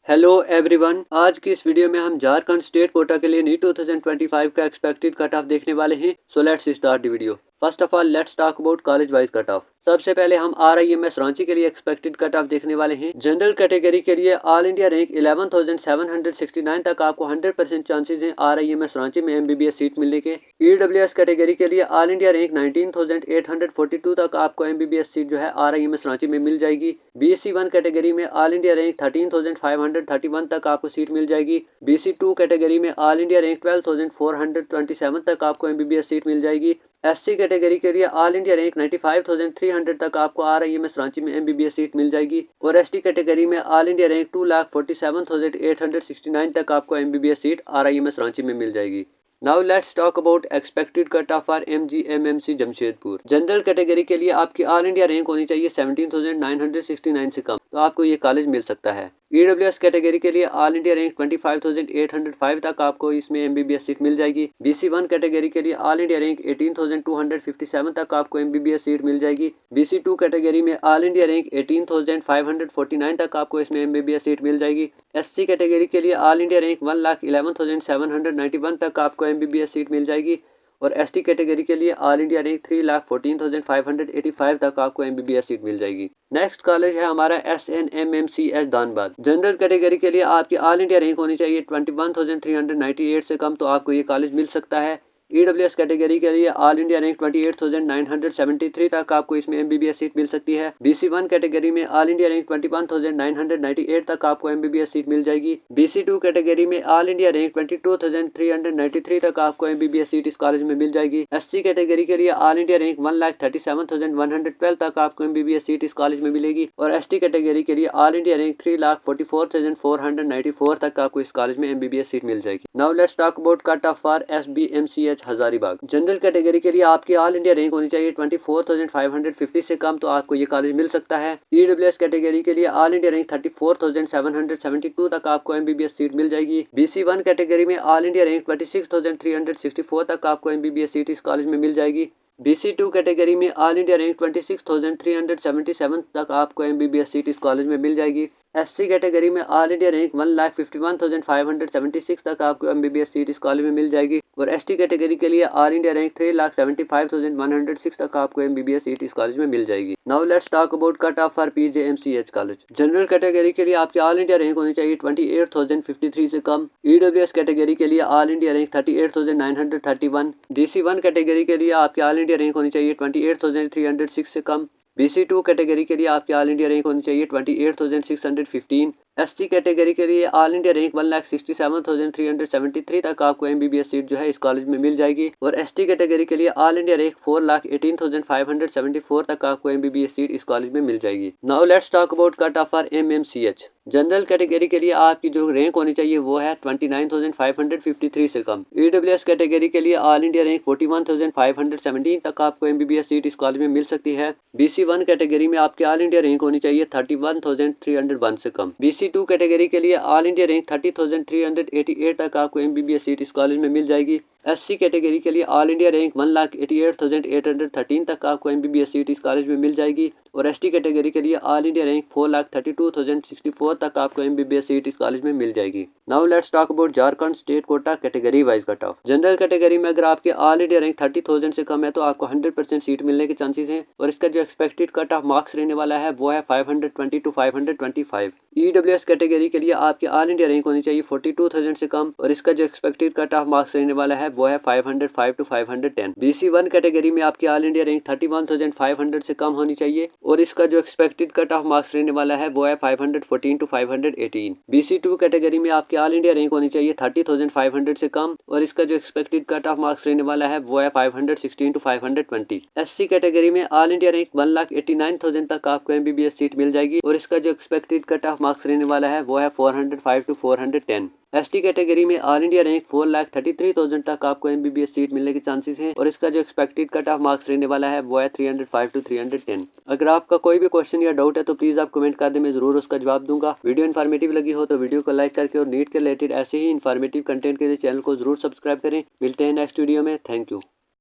Hello everyone, आज की इस वीडियो में हम झारखंड स्टेट कोटा के लिए नीट 2025 का एक्सपेक्टेड कट ऑफ देखने वाले हैं। So let's start the video. First of all let's talk about college wise cut off. सबसे पहले हम RIMS रांची के लिए एक्सपेक्टेड कट ऑफ देखने वाले हैं। जनरल कैटेगरी के लिए ऑल इंडिया रैंक 11,769 तक आपको 100% चांसेस हैं RIMS रांची में MBBS सीट मिलने के। EWS कैटेगरी के लिए ऑल इंडिया रैंक 19,842 तक आपको MBBS सीट जो है RIMS रांची में मिल जाएगी। BC1 कैटेगरी में ऑल इंडिया रैंक 13,531 तक आपको सीट मिल जाएगी। BC2 कैटेगरी में ऑल इंडिया रैंक 12,427 तक आपको MBBS सीट मिल जाएगी। SC कैटेगरी के लिए ऑल इंडिया रैंक 95,300 तक आपको RIMS रांची में MBBS सीट मिल जाएगी और ST कैटेगरी में ऑल इंडिया रैंक 2,47,869 तक आपको MBBS सीट RIMS रांची में मिल जाएगी। Now let's talk about expected cut off for MGMMC Jamshedpur. General category के लिए आपकी ऑल इंडिया रैंक होनी चाहिए 17,969 से कम, तो आपको ये कॉलेज मिल सकता है। EWS कैटेगरी के लिए ऑल इंडिया रैंक 25,805 तक आपको इसमें MBBS सीट मिल जाएगी। BC1 कैटेगरी के लिए ऑल इंडिया रैंक 18,257 तक आपको MBBS सीट मिल जाएगी। BC2 कैटेगरी में ऑल इंडिया रैंक 18,549 तक आपको इसमें MBBS सीट मिल जाएगी। SC कैटेगरी के लिए ऑल इंडिया रैंक 1,11,791 तक आपको MBBS सीट मिल जाएगी और ST कैटेगरी के लिए ऑल इंडिया रैंक 3,14,585 तक आपको MBBS सीट मिल जाएगी। नेक्स्ट कॉलेज है हमारा SNMMCH धानबाद। जनरल कैटेगरी के लिए आपकी ऑल इंडिया रैंक होनी चाहिए 21,398 से कम, तो आपको ये कॉलेज मिल सकता है। EWS कैटेगरी के लिए ऑल इंडिया रैंक 28,973 तक आपको इसमें MBBS सीट मिल सकती है। BC1 कैटेगरी में ऑल इंडिया रैंक 21,998 तक आपको MBBS सीट मिल जाएगी। BC2 कैटेगरी में ऑल इंडिया रैंक 22,393 तक आपको MBBS सीट इस कॉलेज में मिल जाएगी। SC कैटेगरी के लिए ऑल इंडिया रैंक 1,37,112 तक आपको MBBS सीट इस कॉलेज में मिलेगी और ST कैटेगरी के लिए ऑल इंडिया रैंक 3,44,494 तक आपको इस कॉलेज में MBBS सीट मिल जाएगी। Now let's talk about cut off for SBMCH Hazaribagh. General category के लिए आपकी ऑल इंडिया रैंक होनी चाहिए 24,550 से कम, तो आपको ये कॉलेज मिल सकता है। EWS कैटेगरी के लिए ऑल इंडिया रैंक 34,772 तक आपको MBBS सीट मिल जाएगी। BC1 कैटेगरी में ऑल इंडिया रैंक 26,364 तक आपको MBBS सीट इस कॉलेज में मिल जाएगी। BC2 कैटेगरी में ऑल इंडिया रैंक 26,377 तक आपको MBBS सीट इस कॉलेज में मिल जाएगी। SC कैटेगरी में ऑल इंडिया रैंक 1,51,576 तक आपको MBBS सीट इस कॉलेज में मिल जाएगी और ST कैटेगरी के लिए ऑल इंडिया रैंक 3,75,106 तक आपको MBBS सीट इस कॉलेज में मिल जाएगी। Now let's talk about cut off for PJMCH college. General category के लिए आपकी ऑल इंडिया रैंक होनी चाहिए 28,053 से कम। EWS कैटेगरी के लिए all India rank 38,931। DC1 category के लिए आपकी ऑल इंडिया रैंक होनी चाहिए 28,306 से कम। BC2 कैटेगरी के लिए आपकी ऑल इंडिया रैंक होनी चाहिए 28,615। SC कैटेगरी के लिए ऑल इंडिया रैंक 1,67,373 तक आपको MBBS सीट जो है इस कॉलेज में मिल जाएगी और ST कैटेगरी के लिए ऑल इंडिया रैंक 4,18,574 तक आपको MBBS सीट इस कॉलेज में मिल जाएगी। Now let's talk about cut off for MMCH। General category के लिए आपकी जो रैंक होनी चाहिए वो है 29,553 से कम। EWS कैटेगरी के लिए ऑल इंडिया रैंक 41,517 तक आपको MBBS सीट इस कॉलेज में मिल सकती है। BC1 कैटेगरी में आपकी ऑल इंडिया रैंक होनी चाहिए 31,301 से कम। BC2 कैटेगरी के लिए ऑल इंडिया रैंक 30,388 तक आपको MBBS सीट इस कॉलेज में मिल जाएगी। SC कैटेगरी के लिए ऑल इंडिया रैंक 1,88,813 तक आपको MBBS सीट इस कॉलेज में मिल जाएगी और ST कैटेगरी के लिए ऑल इंडिया रैंक 4,32,064 तक आपको MBBS सीट इस कॉलेज में मिल जाएगी। Now let's talk about Jharkhand state quota category wise cut off. General category में अगर आपके ऑल इंडिया रैंक 30,000 से कम है तो आपको 100% सीट मिलने के चांसेस हैं और इसका जो एक्सपेक्टेड कट ऑफ मार्क्स रहने वाला है वो है 520 to 525। EWS कैटेगरी के लिए आपकी ऑल इंडिया रैंक होनी चाहिए 42,000 से कम और इसका जो एक्सपेक्टेड कट ऑफ मार्क्स रहने वाला है वो है 505 to 510। BC1 कैटेगरी में आपकी ऑल इंडिया रैंक 31,500 से कम होनी चाहिए और इसका जो एक्सपेक्टेड कट ऑफ मार्क्स रहने वाला है वो है 514 to 518। BC2 कैटेगरी में आपकी ऑल इंडिया रैंक होनी चाहिए 30,500 से कम और इसका जो एक्सपेक्टेड कट ऑफ मार्क्स रहने वाला है वो है 516 to 520। SC कैटेगरी में ऑल इंडिया रैंक 1,89,000 तक आपको MBBS सीट मिल जाएगी और इसका जो एक्सपेक्टेड कट ऑफ मार्क्स रहने वाला है वो है 405 to 410। ST कैटेगरी में ऑल इंडिया रैंक 4,33,000 तक आपको MBBS सीट मिलने के चांसेस हैं और इसका जो एक्सपेक्टेड कट ऑफ मार्क्स रहने वाला है वो है 305 to 310। अगर आपका कोई भी क्वेश्चन या डाउट है तो प्लीज आप कमेंट कर दें, मैं जरूर उसका जवाब दूंगा। वीडियो इन्फॉर्मेटिव लगी हो तो वीडियो को लाइक करके और नीट के रिलेटेड ऐसे ही इन्फॉर्मेटिव कंटेंट के लिए चैनल को जरूर सब्सक्राइब करें। मिलते हैं नेक्स्ट वीडियो में। Thank you.